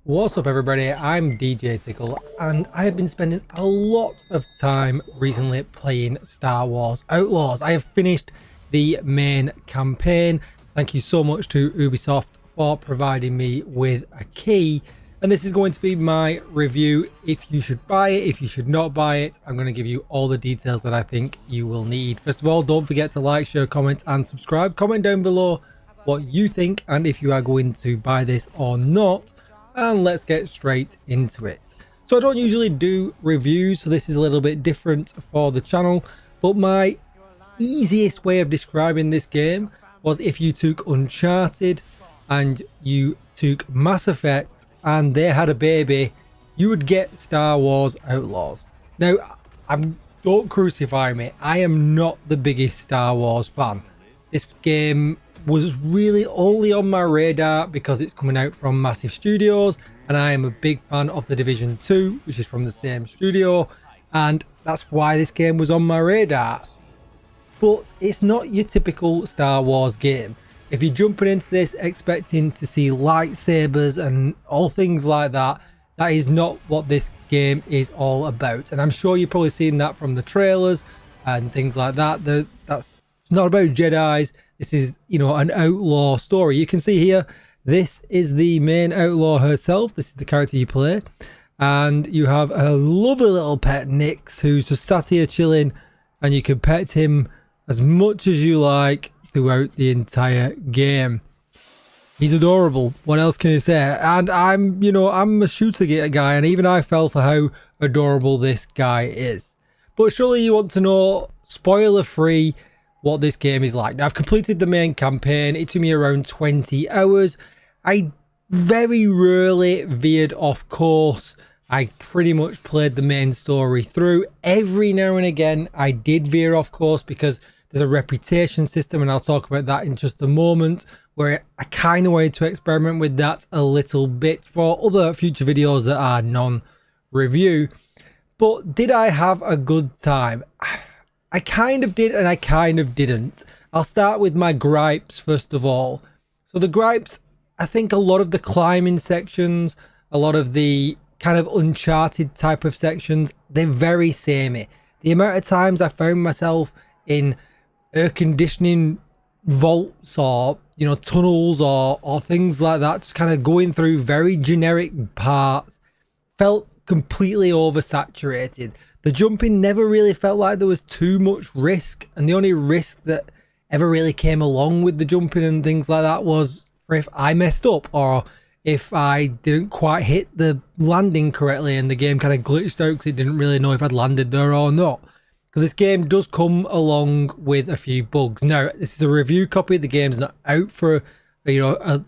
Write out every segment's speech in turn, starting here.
What's up everybody, I'm DJTICKLE and I have been spending a lot of time recently playing Star Wars Outlaws. I have finished the main campaign. Thank you so much to Ubisoft for providing me with a key, and this is going to be my review. If you should buy it, if you should not buy it, I'm going to give you all the details that I think you will need. First of all, don't forget to like, share, comment and subscribe. Comment down below what you think and if you are going to buy this or not. And let's get straight into it. So I don't usually do reviews, so this is a little bit different for the channel, but my easiest way of describing this game was if you took Uncharted and you took Mass Effect and they had a baby, you would get Star Wars Outlaws. Now, don't crucify me, I am not the biggest Star Wars fan. This game was really only on my radar because it's coming out from Massive Studios, and I am a big fan of The Division 2, which is from the same studio, and that's why this game was on my radar. But it's not your typical Star Wars game. If you're jumping into this expecting to see lightsabers and all things like that, that is not what this game is all about. And I'm sure you've probably seen that from the trailers and things like that. It's not about Jedis. This is, an outlaw story. You can see here, this is the main outlaw herself. This is the character you play. And you have a lovely little pet, Nix, who's just sat here chilling. And you can pet him as much as you like throughout the entire game. He's adorable. What else can you say? And I'm a shooter guy. And even I fell for how adorable this guy is. But surely you want to know, spoiler free, what this game is like. Now, I've completed the main campaign. It took me around 20 hours. I very rarely veered off course. I pretty much played the main story through. Every now and again, I did veer off course because there's a reputation system, and I'll talk about that in just a moment, where I kind of wanted to experiment with that a little bit for other future videos that are non-review. But did I have a good time? I kind of did and I kind of didn't. I'll start with my gripes first of all. So the gripes, I think a lot of the climbing sections, a lot of the kind of Uncharted type of sections, they're very samey. The amount of times I found myself in air conditioning vaults or, tunnels or things like that, just kind of going through very generic parts, felt completely oversaturated. The jumping never really felt like there was too much risk, and the only risk that ever really came along with the jumping and things like that was for if I messed up or if I didn't quite hit the landing correctly and the game kind of glitched out because it didn't really know if I'd landed there or not. Because this game does come along with a few bugs. Now, this is a review copy. The game's not out for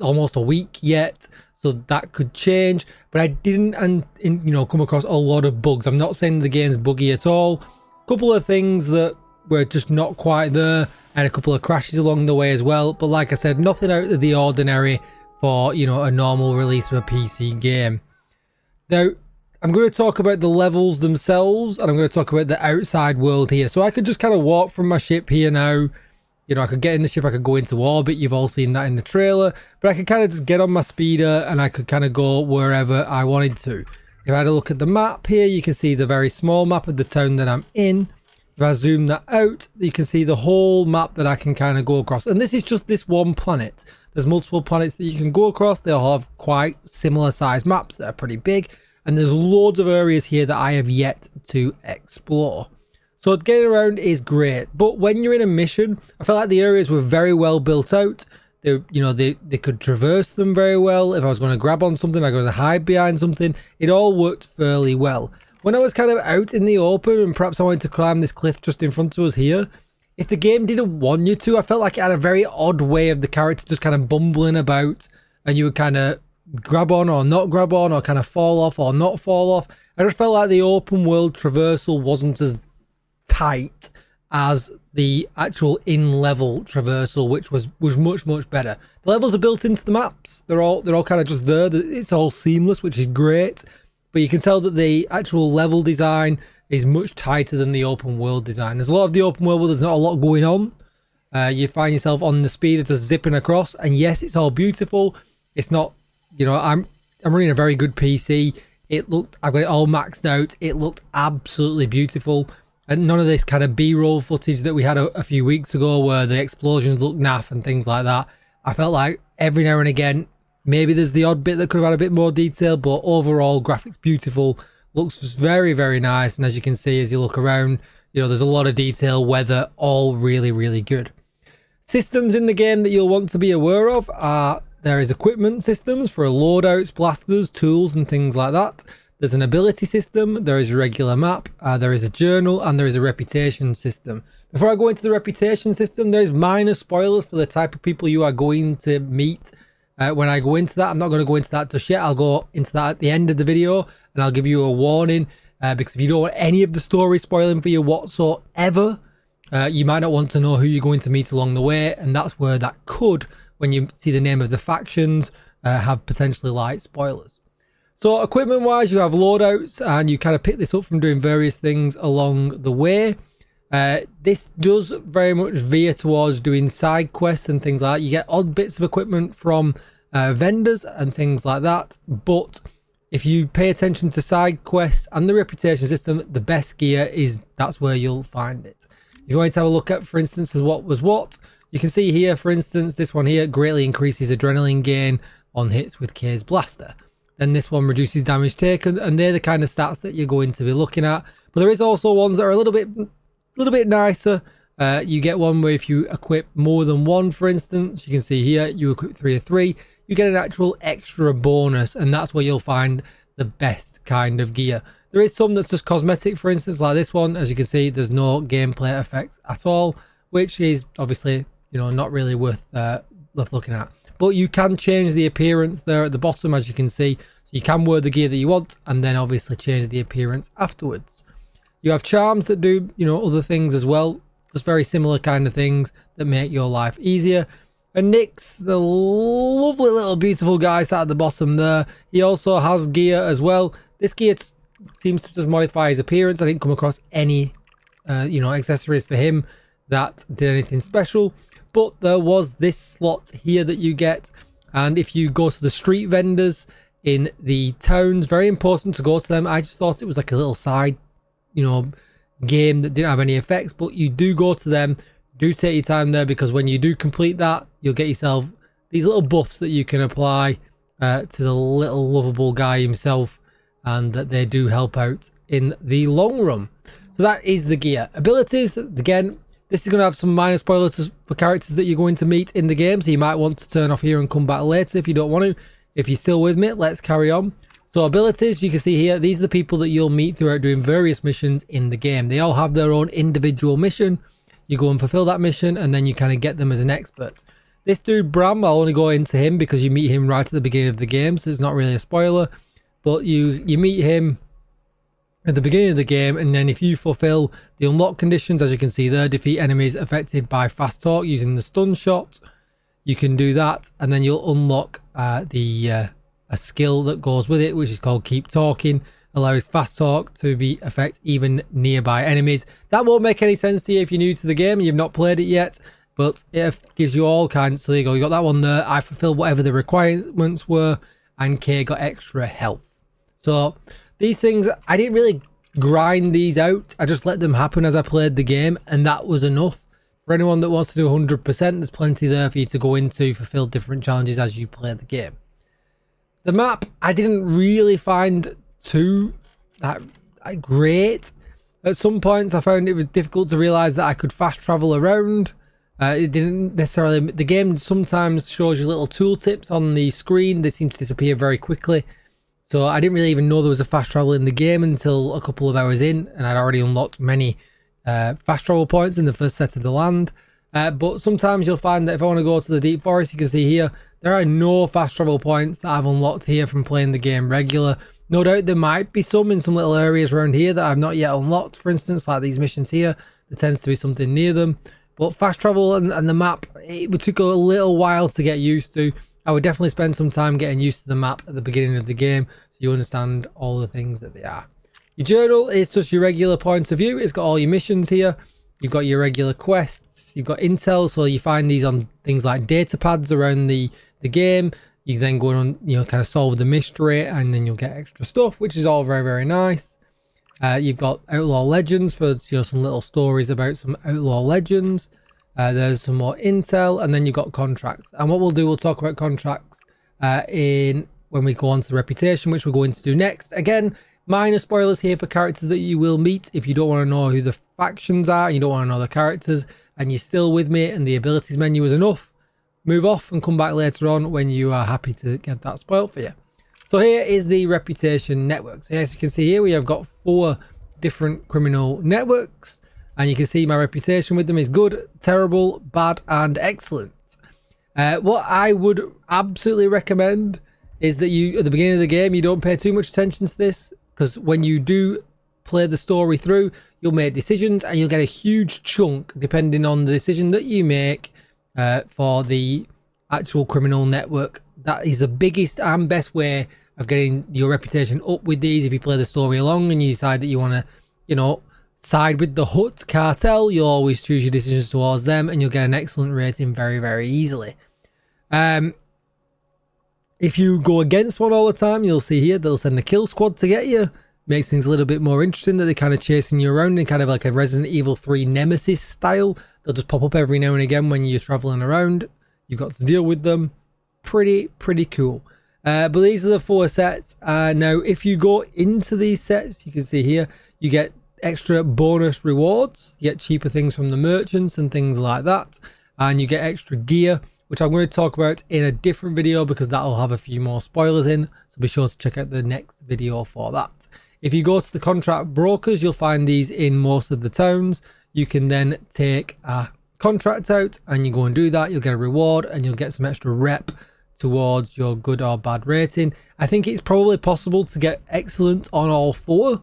almost a week yet, so that could change. But I didn't come across a lot of bugs. I'm not saying the game's buggy at all. A couple of things that were just not quite there, and a couple of crashes along the way as well. But like I said, nothing out of the ordinary for a normal release of a PC game. Now, I'm going to talk about the levels themselves, and I'm going to talk about the outside world here. So I could just kind of walk from my ship here now. I could get in the ship, I could go into orbit. You've all seen that in the trailer. But I could kind of just get on my speeder and I could kind of go wherever I wanted to. If I had a look at the map here, you can see the very small map of the town that I'm in. If I zoom that out, you can see the whole map that I can kind of go across. And this is just this one planet. There's multiple planets that you can go across. They all have quite similar sized maps that are pretty big. And there's loads of areas here that I have yet to explore. So getting around is great, but when you're in a mission, I felt like the areas were very well built out. They could traverse them very well. If I was going to grab on something, I was going to hide behind something. It all worked fairly well. When I was kind of out in the open, and perhaps I wanted to climb this cliff just in front of us here, if the game didn't want you to, I felt like it had a very odd way of the character just kind of bumbling about, and you would kind of grab on or not grab on, or kind of fall off or not fall off. I just felt like the open world traversal wasn't as tight as the actual in-level traversal, which was much better. The levels are built into the maps. They're all kind of just there. It's all seamless, which is great. But you can tell that the actual level design is much tighter than the open world design. There's a lot of the open world where there's not a lot going on. You find yourself on the speeder just zipping across, and yes, it's all beautiful. It's not, I'm I'm running a very good PC. I've got it all maxed out. It looked absolutely beautiful. And none of this kind of B-roll footage that we had a few weeks ago where the explosions look naff and things like that. I felt like every now and again, maybe there's the odd bit that could have had a bit more detail, but overall, graphics beautiful. Looks just very, very nice. And as you can see, as you look around, you know, there's a lot of detail, weather, all really, really good. Systems in the game that you'll want to be aware of are there is equipment systems for loadouts, blasters, tools, and things like that. There's an ability system, there is a regular map, there is a journal, and there is a reputation system. Before I go into the reputation system, there's minor spoilers for the type of people you are going to meet when I go into that. I'm not going to go into that just yet. I'll go into that at the end of the video, and I'll give you a warning, because if you don't want any of the story spoiling for you whatsoever, you might not want to know who you're going to meet along the way, and that's where that could, when you see the name of the factions, have potentially light spoilers. So equipment wise, you have loadouts, and you kind of pick this up from doing various things along the way. This does very much veer towards doing side quests and things like that. You get odd bits of equipment from vendors and things like that, but if you pay attention to side quests and the reputation system, the best gear that's where you'll find it. If you want to have a look at, for instance, what was what, you can see here, for instance, this one here greatly increases adrenaline gain on hits with K's blaster. Then this one reduces damage taken, and they're the kind of stats that you're going to be looking at. But there is also ones that are a little bit nicer. You get one where if you equip more than one, for instance, you can see here, you equip 3 of 3, you get an actual extra bonus, and that's where you'll find the best kind of gear. There is some that's just cosmetic, for instance, like this one. As you can see, there's no gameplay effects at all, which is obviously, you know, not really worth looking at. But you can change the appearance there at the bottom, as you can see. So you can wear the gear that you want, and then obviously change the appearance afterwards. You have charms that do, you know, other things as well. Just very similar kind of things that make your life easier. And Nick's, the lovely little beautiful guy sat at the bottom there, he also has gear as well. This gear seems to just modify his appearance. I didn't come across any, you know, accessories for him that did anything special. But there was this slot here that you get, and if you go to the street vendors in the towns, very important to go to them. I just thought it was like a little side, you know, game that didn't have any effects, but you do go to them. Do take your time there, because when you do complete that, you'll get yourself these little buffs that you can apply to the little lovable guy himself, and that they do help out in the long run. So that is the gear. Abilities, again, this is going to have some minor spoilers for characters that you're going to meet in the game, so you might want to turn off here and come back later if you don't want to. If you're still with me, let's carry on. So abilities, you can see here, these are the people that you'll meet throughout doing various missions in the game. They all have their own individual mission. You go and fulfill that mission, and then you kind of get them as an expert. This dude, Bram, I'll only go into him because you meet him right at the beginning of the game, so it's not really a spoiler. But you meet him at the beginning of the game, and then if you fulfill the unlock conditions, as you can see there, defeat enemies affected by fast talk using the stun shot, you can do that, and then you'll unlock a skill that goes with it, which is called Keep Talking. Allows fast talk to be affect even nearby enemies. That won't make any sense to you if you're new to the game and you've not played it yet, but it gives you all kinds. So there you go, you got that one there. I fulfilled whatever the requirements were, and Kay got extra health. So these things, I didn't really grind these out. I just let them happen as I played the game, and that was enough. For anyone that wants to do 100%, there's plenty there for you to go into, fulfill different challenges as you play the game. The map, I didn't really find too great. At some points I found it was difficult to realize that I could fast travel around. It didn't necessarily, the game sometimes shows you little tooltips on the screen. They seem to disappear very quickly, so I didn't really even know there was a fast travel in the game until a couple of hours in, and I'd already unlocked many fast travel points in the first set of the land. But sometimes you'll find that if I want to go to the deep forest, you can see here there are no fast travel points that I've unlocked here from playing the game regular. No doubt there might be some in some little areas around here that I've not yet unlocked, for instance, like these missions here. There tends to be something near them. But fast travel and the map, it took a little while to get used to. I would definitely spend some time getting used to the map at the beginning of the game, so you understand all the things that they are. Your journal is just your regular points of view. It's got all your missions here. You've got your regular quests. You've got intel, so you find these on things like data pads around the game. You then go on, you know, kind of solve the mystery, and then you'll get extra stuff, which is all very, very nice. You've got Outlaw Legends for, you know, some little stories about some Outlaw Legends. There's some more intel, and then you've got contracts. And what we'll do, we'll talk about contracts when we go on to the reputation, which we're going to do next. Again, minor spoilers here for characters that you will meet. If you don't want to know who the factions are, you don't want to know the characters, and you're still with me and the abilities menu is enough, move off and come back later on when you are happy to get that spoiled for you. So here is the reputation network. So as you can see here, we have got 4 different criminal networks, and you can see my reputation with them is good, terrible, bad, and excellent. What I would absolutely recommend is that you, at the beginning of the game, you don't pay too much attention to this, because when you do play the story through, you'll make decisions and you'll get a huge chunk depending on the decision that you make for the actual criminal network. That is the biggest and best way of getting your reputation up with these. If you play the story along and you decide that you want to, you know, side with the Hut cartel, you'll always choose your decisions towards them and you'll get an excellent rating very, very easily. If you go against one all the time, you'll see here they'll send a kill squad to get you. Makes things a little bit more interesting that they're kind of chasing you around in kind of like a Resident Evil 3 Nemesis style. They'll just pop up every now and again when you're traveling around. You've got to deal with them. Pretty cool. But these are the 4 sets. Now, if you go into these sets, you can see here, you get extra bonus rewards. You get cheaper things from the merchants and things like that. And you get extra gear, which I'm going to talk about in a different video because that'll have a few more spoilers in. So be sure to check out the next video for that. If you go to the contract brokers, you'll find these in most of the towns. You can then take a contract out and you go and do that. You'll get a reward and you'll get some extra rep towards your good or bad rating. I think it's probably possible to get excellent on all 4.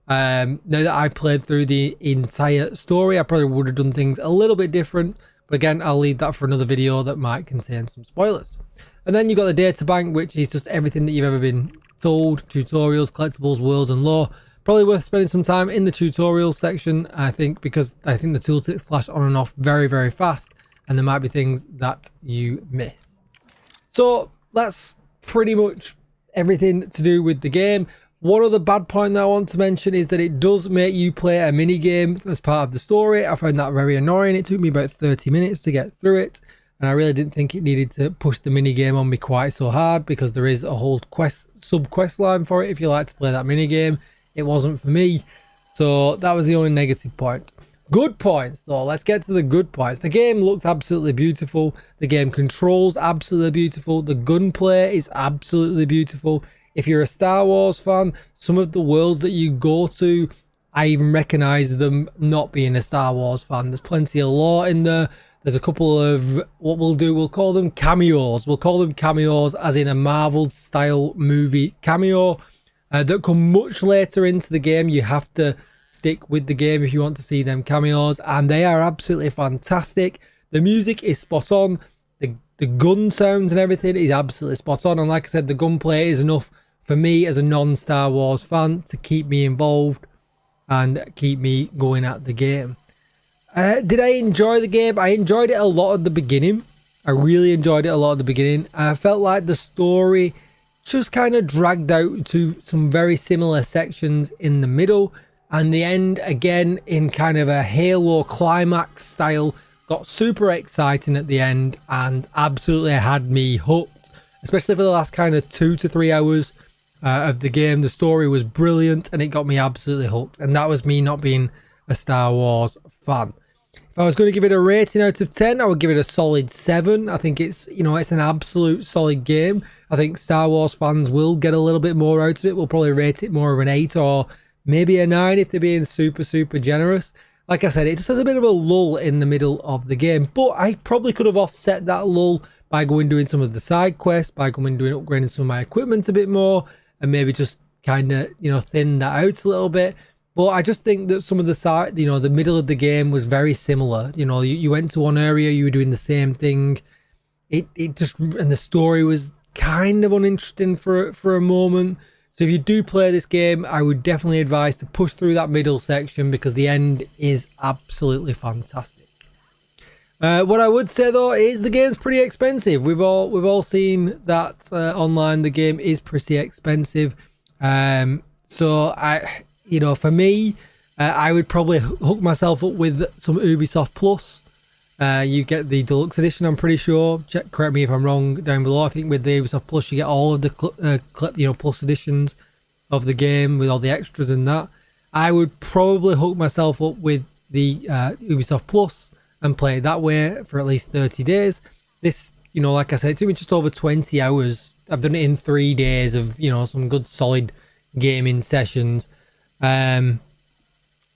Now that I played through the entire story, I probably would have done things a little bit different. But again, I'll leave that for another video that might contain some spoilers. And then you've got the data bank, which is just everything that you've ever been told, tutorials, collectibles, worlds, and lore. Probably worth spending some time in the tutorials section, I think, because I think the tooltips flash on and off very, very fast, and there might be things that you miss. So that's pretty much everything to do with the game. One other bad point that I want to mention is that it does make you play a mini game as part of the story. I found that very annoying. It took me about 30 minutes to get through it, and I really didn't think it needed to push the mini game on me quite so hard because there is a whole sub-quest line for it if you like to play that mini game. It wasn't for me, so that was the only negative point. Good points though, let's get to the good points. The game looks absolutely beautiful. The game controls absolutely beautiful. The gunplay is absolutely beautiful. If you're a Star Wars fan, some of the worlds that you go to, I even recognize them not being a Star Wars fan. There's plenty of lore in there. There's a couple of, what we'll do, we'll call them cameos. We'll call them cameos as in a Marvel style movie cameo that come much later into the game. You have to stick with the game if you want to see them cameos, and they are absolutely fantastic. The music is spot on. The gun sounds and everything is absolutely spot on. And like I said, the gunplay is enough for me as a non-Star Wars fan to keep me involved and keep me going at the game. Did I enjoy the game? I enjoyed it a lot at the beginning. I really enjoyed it a lot at the beginning. I felt like the story just kind of dragged out to some very similar sections in the middle, and the end again in kind of a Halo climax style got super exciting at the end and absolutely had me hooked, especially for the last kind of 2 to 3 hours of the game. The story was brilliant and it got me absolutely hooked, and that was me not being a Star Wars fan. If I was going to give it a rating out of 10, I would give it a solid 7. I think it's, you know, it's an absolute solid game. I think Star Wars fans will get a little bit more out of it. We'll probably rate it more of an 8 or maybe a 9 if they're being super generous. Like I said, it just has a bit of a lull in the middle of the game, but I probably could have offset that lull by going doing some of the side quests, by going doing upgrading some of my equipment a bit more, and maybe just kind of, you know, thin that out a little bit. But I just think that some of the side, you know, the middle of the game was very similar. You know, you went to one area, you were doing the same thing. It just, and the story was kind of uninteresting for a moment. So if you do play this game, I would definitely advise to push through that middle section because the end is absolutely fantastic. What I would say though is the game's pretty expensive. We've all seen that online the game is pretty expensive. So for me, I would probably hook myself up with some Ubisoft Plus. You get the deluxe edition, I'm pretty sure. Correct me if I'm wrong down below. I think with the Ubisoft Plus you get all of the plus editions of the game with all the extras and that. I would probably hook myself up with the Ubisoft Plus and play it that way for at least 30 days. This, like I said, it took me just over 20 hours. I've done it in 3 days of, some good solid gaming sessions. And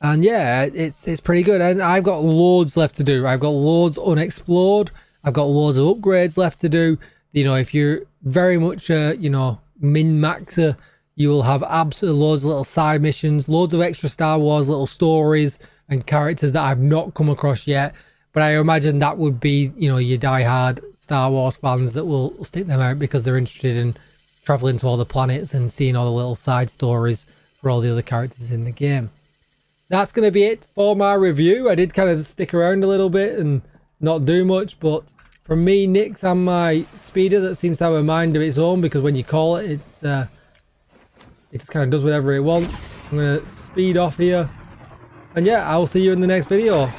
yeah, it's pretty good. And I've got loads left to do. I've got loads unexplored. I've got loads of upgrades left to do. If you're very much min-maxer, you will have absolutely loads of little side missions, loads of extra Star Wars little stories and characters that I've not come across yet. But I imagine that would be, your die-hard Star Wars fans that will stick them out because they're interested in traveling to all the planets and seeing all the little side stories for all the other characters in the game. That's going to be it for my review. I did kind of stick around a little bit and not do much, but from me, Nix, and my speeder that seems to have a mind of its own, because when you call it, it just kind of does whatever it wants. I'm going to speed off here. And yeah, I'll see you in the next video.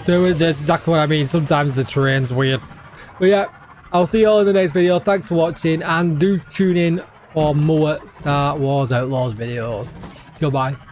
That's exactly what I mean. Sometimes the terrain's weird. But yeah, I'll see you all in the next video. Thanks for watching, and do tune in for more Star Wars Outlaws videos. Goodbye.